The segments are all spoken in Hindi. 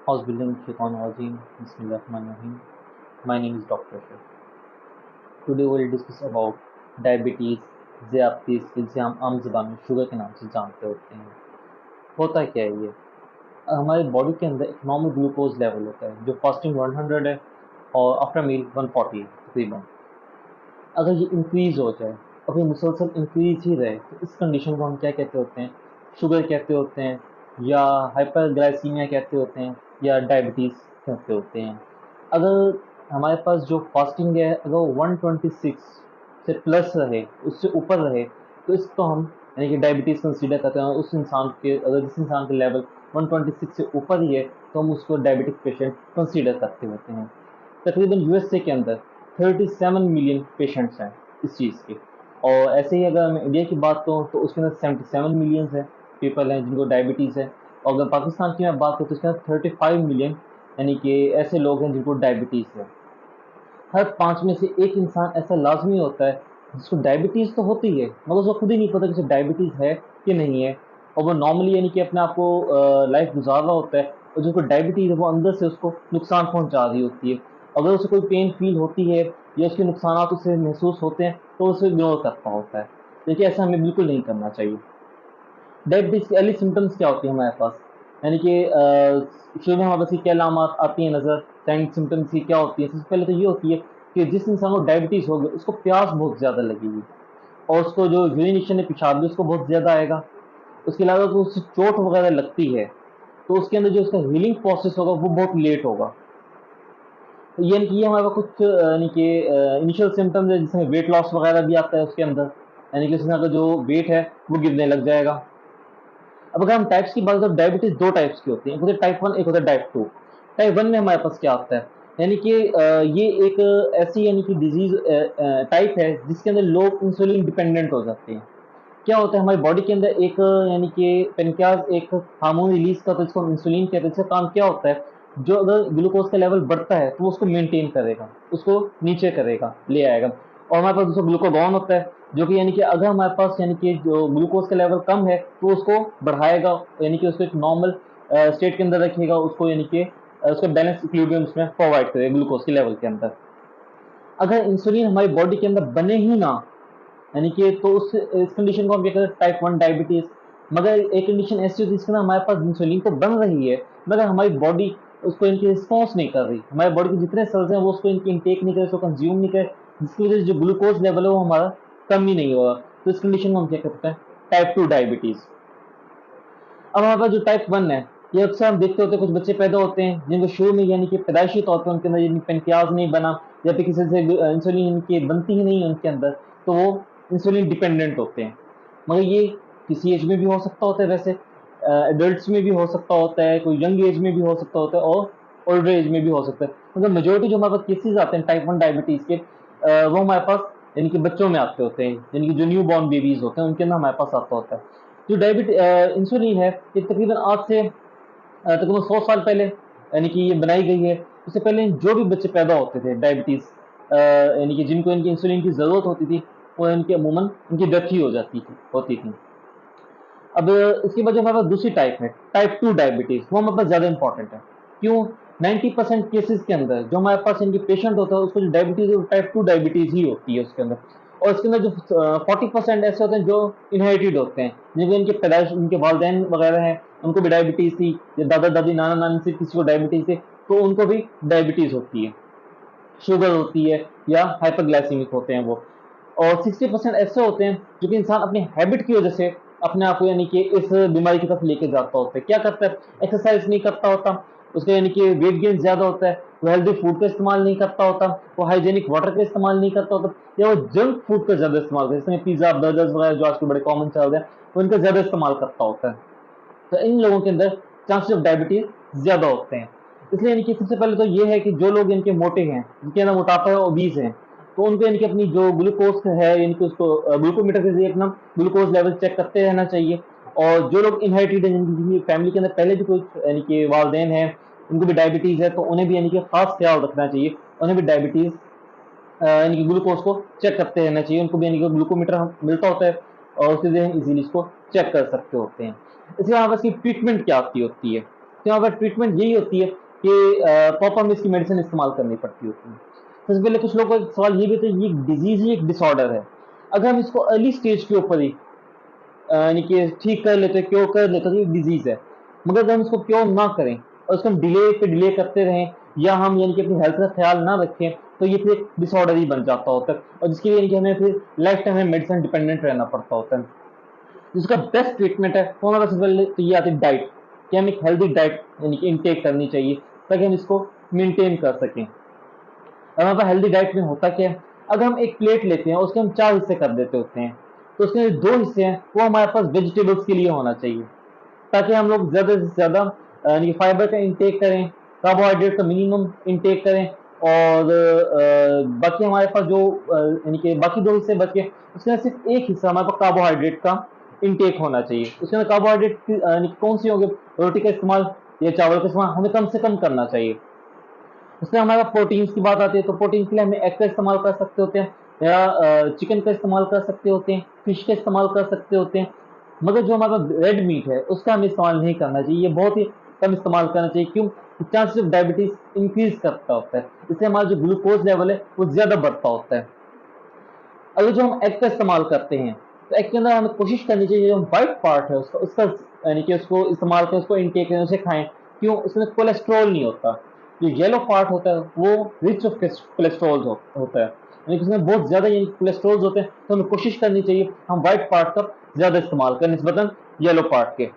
Auzubillahi Bismillahirrahmanirrahim. My name is Dr. Shah. Today we will discuss about diabetes, ज़ियादतीस जिसे हम आम ज़बान में शुगर के नाम से जानते होते हैं। होता क्या है ये? हमारे बॉडी के अंदर एक नॉर्मल ग्लूकोज लेवल होता है जो फास्टिंग 100 है और आफ्टर मील 140 है तकरीबन। अगर ये इंक्रीज़ हो जाए, अगर मुसलसल इंक्रीज़ ही रहे तो इस कंडीशन को हम क्या कहते होते हैं? शुगर कहते होते हैं या हाइपरग्लाइसीमिया कहते होते हैं या डायबिटीज़ कहते होते हैं। अगर हमारे पास जो फास्टिंग है अगर 126 से प्लस रहे, उससे ऊपर रहे, तो इसको हम यानी कि डायबिटीज़ कंसीडर करते हैं। उस इंसान के अगर जिस इंसान का लेवल 126 से ऊपर ही है तो हम उसको डायबिटिक पेशेंट कंसीडर करते होते हैं। तकरीबन यूएसए के अंदर 37 मिलियन पेशेंट्स हैं इस चीज़ के, और ऐसे ही अगर मैं इंडिया की बात करूँ तो उसके अंदर 77 मिलियंस है पीपल हैं जिनको डायबिटीज़ है, और अगर पाकिस्तान की मैं बात करूँ तो उसके अंदर 35 मिलियन यानी कि ऐसे लोग हैं जिनको डायबिटीज़ है। हर 5 में से एक इंसान ऐसा लाजमी होता है जिसको डायबिटीज़ तो होती है मगर उसको खुद ही नहीं पता कि उसे डायबिटीज़ है कि नहीं है, और वो नॉर्मली यानी कि अपने आप को लाइफ गुजार रहा होता है, और जिसको डायबिटीज़ है वो अंदर से उसको नुकसान पहुंचा रही होती है। अगर उसे कोई पेन फील होती है या उसके नुकसान उसे महसूस होते हैं तो उसे इग्नोर करता होता है। देखिए ऐसा हमें बिल्कुल नहीं करना चाहिए। डायबिटीज़ की अर्ली सिम्टम्स क्या होती है हमारे पास, यानी कि शुरू में हमारे पास क्या अलामात आती हैं नज़र, साइन सिम्टम्स की क्या होती है। सबसे पहले तो ये होती है कि जिस इंसान को डायबिटीज़ होगी उसको प्यास बहुत ज़्यादा लगेगी, और उसको जो यूरिनेशन है पेशाब भी उसको बहुत ज़्यादा आएगा। उसके अलावा अगर उससे चोट वगैरह लगती है तो उसके अंदर जो उसका हीलिंग प्रोसेस होगा वो बहुत लेट होगा। तो ये हमारे पास कुछ यानी कि इनिशियल सिम्टम्स है, जिसमें वेट लॉस वगैरह भी आता है उसके अंदर, यानी कि उसमें का जो वेट है वो गिरने लग जाएगा। अब अगर हम टाइप्स की बात करें, डायबिटीज दो टाइप्स की होती है, एक होता है टाइप 1, एक होता है टाइप 2। टाइप 1 में हमारे पास क्या आता है, यानी कि ये एक ऐसी यानी कि डिजीज टाइप है जिसके अंदर लोग इंसुलिन डिपेंडेंट हो जाते हैं। क्या होता है हमारी बॉडी के अंदर एक यानी कि पेनक्रियाज एक हार्मोन रिलीज करता है जिसको हम इंसुलिन कहते हैं। इसका काम क्या होता है, जो अगर ग्लूकोज का लेवल बढ़ता है तो वो उसको मेंटेन करेगा, उसको नीचे करेगा, ले आएगा। और हमारे पास दूसरा ग्लूकागॉन होता है जो कि यानी कि अगर हमारे पास यानी कि जो ग्लूकोज का लेवल कम है तो उसको बढ़ाएगा, यानी कि उसको एक नॉर्मल स्टेट के अंदर रखेगा, उसको यानी कि उसको बैलेंस इक्विलिब्रियम उसमें प्रोवाइड करेगा ग्लूकोज के लेवल के अंदर। अगर इंसुलिन हमारी बॉडी के अंदर बने ही ना, यानी कि तो उस इस कंडीशन को हम क्या कहते हैं टाइप 1 डायबिटीज। मगर एक कंडीशन ऐसी होती है जिसके अंदर हमारे पास इंसुलिन तो बन रही है मगर हमारी बॉडी उसको इनकी रिस्पॉन्स नहीं कर रही, हमारी बॉडी के जितने सेल्स हैं वो उसको इनकी इंटेक नहीं करे, उसको कंज्यूम नहीं करे, जिसकी वजह से जो ग्लूकोज लेवल है वो हमारा कम ही नहीं होगा। तो इस कंडीशन को हम क्या कहते हैं टाइप 2 डायबिटीज। अब हमारे पास जो टाइप 1 है, ये अक्सर हम देखते होते हैं कुछ बच्चे पैदा होते हैं जिनको शुरू में यानी कि पैदाइशी तौर पर उनके अंदर यानी पेनक्रियाज नहीं बना या फिर किसी से इंसुलिन इनकी बनती ही नहीं है उनके अंदर, तो वो इंसुलिन डिपेंडेंट होते हैं। मगर ये किसी एज में भी हो सकता होता है, वैसे एडल्ट्स में भी हो सकता होता है, कोई यंग एज में भी हो सकता होता है और ओल्डर एज में भी हो सकता है। मगर मेजोरिटी जो हमारे पास केसेज आते हैं टाइप 1 डायबिटीज़ के, वो हमारे पास यानी कि बच्चों में आते होते हैं, यानी कि जो न्यू बॉर्न बेबीज़ होते हैं उनके अंदर हमारे पास आता होता है। जो इंसुलिन है ये तकरीबन आज से तकरीबन 100 साल पहले यानी कि ये बनाई गई है। उससे पहले जो भी बच्चे पैदा होते थे डायबिटीज़ यानी कि जिनको इनकी इंसुलिन की ज़रूरत होती थी, वो इनके अमूमन इनकी डेथ ही हो जाती थी होती थी। अब इसके बाद जो हमारे पास दूसरी टाइप है टाइप 2 डायबिटीज़, वो हमारे पास ज़्यादा इंपॉर्टेंट है। क्यों? 90% केसेस के अंदर जो हमारे पास इनके पेशेंट होता है उसको जो डायबिटीज़ है वो टाइप 2 डायबिटीज़ ही होती है उसके अंदर। और इसके अंदर जो 40% ऐसे होते हैं जो इनहेरिटेड होते हैं, जिनको इनके पैदाइश इनके वालिदैन वगैरह हैं उनको भी डायबिटीज़ थी, या दादा दादी नाना नानी से किसी को डायबिटीज़ थी तो उनको भी डायबिटीज़ होती है, शुगर होती है या हाइपरग्लाइसीमिक होते हैं वो। और 60% ऐसे होते हैं जो कि इंसान अपनी हैबिट की वजह से अपने आप को यानी कि इस बीमारी की तरफ लेके जाता होता है। क्या करता है, एक्सरसाइज नहीं करता होता, उसका यानी कि वेट गेन ज़्यादा होता है, वो हेल्दी फूड का इस्तेमाल नहीं करता होता, वो हाइजीनिक वाटर का इस्तेमाल नहीं करता होता, या वो जंक फूड का ज़्यादा इस्तेमाल करता है, जैसे पिज़्ज़ा बर्गर्स वगैरह जो आजकल बड़े कॉमन चल रहे हैं, वो इनका ज़्यादा इस्तेमाल करता होता है। तो इन लोगों के अंदर चांसेस ऑफ डायबिटीज ज़्यादा होते हैं। इसलिए यानी कि सबसे पहले तो ये है कि जो लोग इनके मोटे हैं, जिनके अंदर मोटापा है, ओबीज हैं, तो उनको यानी कि अपनी जो ग्लूकोज है यानी कि उसको ग्लूकोमीटर के जरिए अपना ग्लूकोज लेवल चेक करते रहना चाहिए। और जो लोग इनहेरिटेड हैं, जिनकी फैमिली के अंदर पहले भी कोई यानी कि वालदेन है उनको भी डायबिटीज़ है, तो उन्हें भी यानी कि खास ख्याल रखना चाहिए, उन्हें भी डायबिटीज़ यानी कि ग्लूकोज को चेक करते रहना चाहिए। उनको भी यानी कि ग्लूकोमीटर मिलता होता है और उसके जरिए हम इजीली इसको चेक कर सकते होते हैं। इसके अलावा इसकी ट्रीटमेंट क्या होती है, तो यहाँ पर ट्रीटमेंट यही होती है कि प्रॉपर में इसकी मेडिसिन इस्तेमाल करनी पड़ती होती है। सबसे पहले कुछ लोगों का सवाल ये भी था, ये डिजीज ही एक डिसऑर्डर है, अगर हम इसको अर्ली स्टेज के ऊपर ही यानी कि ठीक कर लेते, क्योर कर लेते, तो ये डिजीज है। मगर अगर हम इसको क्योर ना करें और उसको हम डिले पे डिले करते रहें, या हम यानी कि अपनी हेल्थ का ख्याल ना रखें, तो ये फिर डिसऑर्डर ही बन जाता होता है, और जिसके लिए यानी कि हमें फिर लाइफ टाइम में मेडिसिन डिपेंडेंट रहना पड़ता होता है। जिसका बेस्ट ट्रीटमेंट है वो हमारे सबसे पहले तो ये आती है डाइट, कि हमें एक हेल्दी डाइट यानी कि इनटेक करनी चाहिए, ताकि हम इसको मेंटेन कर सकें। अब हमारे पास हेल्दी डाइट में होता क्या है, अगर हम एक प्लेट लेते हैं उसके हम 4 हिस्से कर देते होते हैं, तो उसके जो 2 हिस्से हैं वो हमारे पास वेजिटेबल्स के लिए होना चाहिए, ताकि हम लोग ज़्यादा से ज़्यादा यानी कि फाइबर का इंटेक करें, कार्बोहाइड्रेट का मिनिमम इंटेक करें, और बाकी हमारे पास जो यानी कि बाकी 2 हिस्से बच गए, उसके अंदर सिर्फ एक हिस्सा हमारे पास कार्बोहाइड्रेट का इंटेक होना चाहिए। उसके अंदर कार्बोहाइड्रेट यानी कि कौन सी होंगे, रोटी का इस्तेमाल या चावल का इस्तेमाल हमें कम से कम करना चाहिए। उसमें हमारे पास प्रोटीन्स की बात आती है, तो प्रोटीन के लिए हमें एग का इस्तेमाल कर सकते होते हैं, या चिकन का इस्तेमाल कर सकते होते हैं, फिश का इस्तेमाल कर सकते होते हैं। मगर जो हमारा रेड मीट है उसका हमें इस्तेमाल नहीं करना चाहिए, ये बहुत ही कम इस्तेमाल करना चाहिए। क्यों? चांसेस ऑफ डायबिटीज इंक्रीज करता होता है, इससे हमारा जो ग्लूकोज लेवल है वो ज्यादा बढ़ता होता है। अगर जो हम एग का इस्तेमाल करते हैं, तो एग के अंदर हमें कोशिश करनी चाहिए, जो व्हाइट पार्ट है उसका उसका यानी कि उसको इस्तेमाल करें, उसको इनटेक करें, उसे खाएं। क्यों? उसमें कोलेस्ट्रॉल नहीं होता। जो येलो पार्ट होता है वो रिच ऑफ कोलेस्ट्रॉल होता है, यानी कि उसमें बहुत ज्यादा यानी कोलेस्ट्रॉल होते हैं, तो हमें कोशिश करनी चाहिए हम व्हाइट पार्ट का ज्यादा इस्तेमाल करें निस्बतन येलो पार्ट के।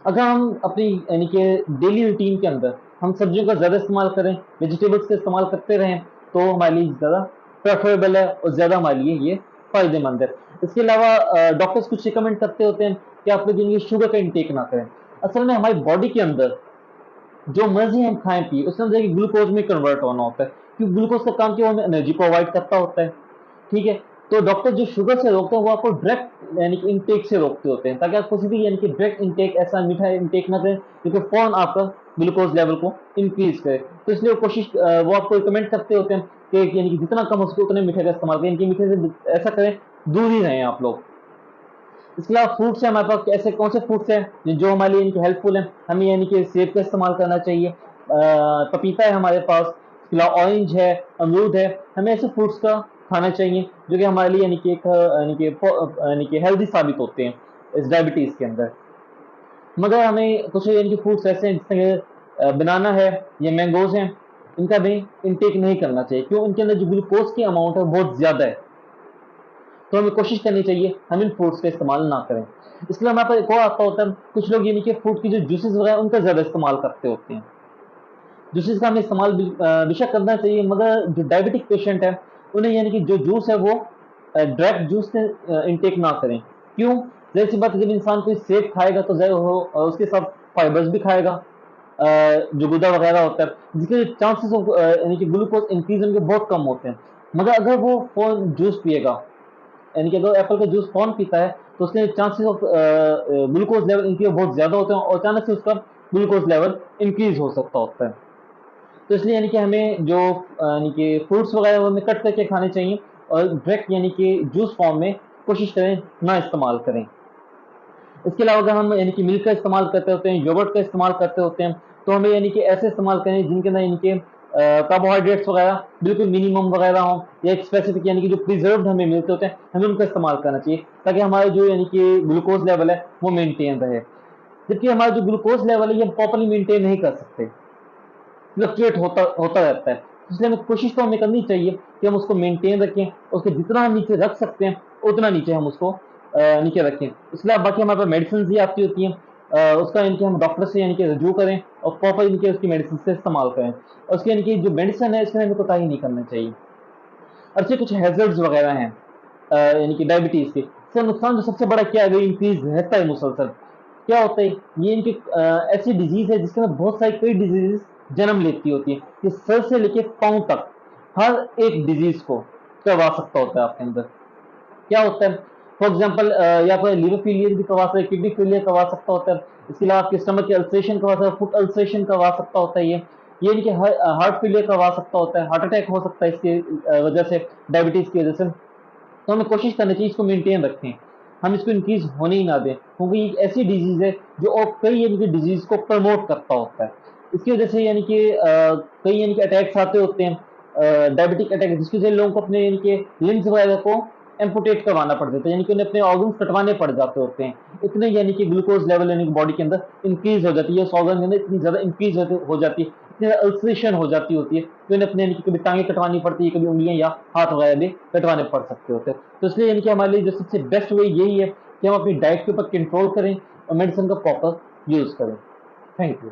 अगर हम अपनी यानी कि डेली रूटीन के अंदर हम सब्जियों का ज़्यादा इस्तेमाल करें, वेजिटेबल्स का इस्तेमाल करते रहें, तो हमारे लिए ज़्यादा प्रेफरेबल है और ज़्यादा हमारे लिए ये फ़ायदेमंद है। इसके अलावा डॉक्टर्स कुछ रिकमेंड करते होते हैं कि आप लोग यानी कि शुगर का इंटेक ना करें। असल में हमारी बॉडी के अंदर जो मर्जी हम खाएं पिए, उसके अंदर ग्लूकोज में कन्वर्ट होना होता है, क्योंकि ग्लूकोज का काम क्या, हमें एनर्जी प्रोवाइड करता होता है। ठीक है, तो डॉक्टर जो शुगर से रोकते हैं वो आपको डायरेक्ट यानी कि इनटेक से रोकते होते हैं, ताकि आप किसी भी यानी कि डायरेक्ट इनटेक ऐसा मीठा इनटेक ना करें क्योंकि फौरन आपका ग्लूकोज लेवल को इंक्रीज करे। तो इसलिए वो आपको रिकमेंड करते होते हैं कि यानी कि जितना कम हो सके उतने मीठे का इस्तेमाल करें, इनके मीठे से ऐसा करें दूर ही रहें आप लोग। इसके अलावा फ्रूट्स है हमारे पास, ऐसे कौन से फ्रूट्स हैं जो हमारे लिए इनके हेल्पफुल हैं, हमें यानी कि सेब का इस्तेमाल करना चाहिए, पपीता है हमारे पास, इसके अलावा ऑरेंज है, अमरूद है। हमें ऐसे फ्रूट्स का खाना चाहिए जो कि हमारे लिए यानी कि एक यानी कि हेल्दी साबित होते हैं इस डायबिटीज़ के अंदर। मगर हमें कुछ यानी कि फ्रूट्स ऐसे हैं जैसे बनाना है या मैंगोज़ हैं, इनका भी इंटेक नहीं करना चाहिए। क्यों? इनके अंदर जो ग्लूकोज़ की अमाउंट है वो बहुत ज़्यादा है, तो हमें कोशिश करनी चाहिए हम इन फ्रूट्स का इस्तेमाल ना करें। इसलिए हमारे पास एक और आता होता है, कुछ लोग यानी कि फ्रूट की जो जूसेस वगैरह उनका ज़्यादा इस्तेमाल करते होते हैं। जूसेस का हमें इस्तेमाल बेशक करना चाहिए, मगर जो डायबिटिक पेशेंट है उन्हें यानी कि जो जूस है वो डायरेक्ट जूस से इनटेक ना करें। क्यों? ज़ाहिर सी बात है, जब इंसान कोई सेब खाएगा तो ज़ाहिर हो उसके साथ फाइबर्स भी खाएगा, जो गुदा वगैरह होता है, जिसके चांसेस ऑफ यानी कि ग्लूकोज इंक्रीज होने के बहुत कम होते हैं। मगर अगर वो जूस पिएगा, यानी कि अगर एप्पल का जूस कौन पीता है, तो उसके चांसेस ऑफ ग्लूकोज लेवल इनके बहुत ज़्यादा होते हैं, और अचानक से उसका ग्लूकोज लेवल इंक्रीज हो सकता होता है। तो इसलिए यानी कि हमें जो यानी कि फ्रूट्स वगैरह वो हमें कट करके खाने चाहिए, और डायरेक्ट यानी कि जूस फॉर्म में कोशिश करें ना इस्तेमाल करें। इसके अलावा अगर हम यानी कि मिल्क का इस्तेमाल करते होते हैं, योगर्ट का इस्तेमाल करते होते हैं, तो हमें यानी कि ऐसे इस्तेमाल करें जिनके अंदर यानी कि कार्बोहाइड्रेट्स वगैरह बिल्कुल मिनिमम वगैरह हों, या एक स्पेसिफिक यानी कि जो प्रिजर्व्ड हमें मिलते होते हैं हमें उनका इस्तेमाल करना चाहिए, ताकि हमारा जो यानी कि ग्लूकोज लेवल है वो मेंटेन रहे। जबकि हमारा जो ग्लूकोज लेवल है ये हम प्रॉपरली मेंटेन नहीं कर सकते, फ्लक्चुएट होता होता रहता है। इसलिए हमें कोशिश तो हमें करनी चाहिए कि हम उसको मेंटेन रखें, उसको जितना हम नीचे रख सकते हैं उतना नीचे हम उसको नीचे रखें। इसके अलावा बाकी हमारे पास मेडिसिन भी आती होती हैं, उसका यानी कि हम डॉक्टर से यानी कि रजू करें और प्रॉपर इनके उसकी मेडिसिन से इस्तेमाल करें, और उसकी यानी कि जो मेडिसिन है इसमें हमें कोताही नहीं करना चाहिए। अच्छे कुछ हैजर्ड्स वगैरह हैं यानी कि डायबिटीज़ के, इसका नुकसान जो सबसे बड़ा क्या है, वो इंक्रीज रहता है मुसलसल। क्या होता है, ये इनकी ऐसी डिजीज़ है जिसके अंदर बहुत सारी कई डिजीज़ जन्म लेती होती है, कि सर से लेके पाँव तक हर एक डिजीज़ को करवा सकता होता है आपके अंदर। क्या होता है, फॉर एग्जाम्पल या तो लिवर फेलियर भी करवा सकता है, किडनी फेलियर करवा सकता होता है, इसके अलावा आपके स्टमक के अल्सरेशन करवा सकता है, फुट अल्सरेशन करवा सकता होता है, ये इनके हार्ट फेलियर करवा सकता होता है, हार्ट अटैक हो सकता है इसकी वजह से, डायबिटीज़ की वजह से। तो हमें कोशिश करनी चाहिए इसको मेंटेन रखें। हम इसको इंक्रीज होने ही ना दें, क्योंकि ये एक ऐसी डिजीज है जो और कई यानी कि डिजीज को प्रमोट करता होता है। इसकी वजह से यानी कि कई यानी कि अटैक्स आते होते हैं, डायबिटिक अटैक, जिसकी वजह से लोगों को अपने यानी कि लिम्स वगैरह को एम्पुटेट करवाना पड़ जाता है, यानी कि उन्हें अपने ऑर्गन्स कटवाने पड़ जाते होते हैं। इतने यानी कि ग्लूकोज लेवल यानी कि बॉडी के अंदर इंक्रीज हो जाती है, उस ऑर्गन के अंदर इतनी ज्यादा इंक्रीज हो जाती है, इतनी अल्सरेशन हो जाती होती है कि उन्हें अपने यानी कि कभी टांगे कटवानी पड़ती है, कभी उंगलियां या हाथ वगैरह भी कटवाने पड़ सकते होते हैं। तो इसलिए यानी कि हमारे लिए जो सबसे बेस्ट वे यही है कि हम अपनी डाइट के ऊपर कंट्रोल करें और मेडिसिन का प्रॉपर यूज करें। Thank you.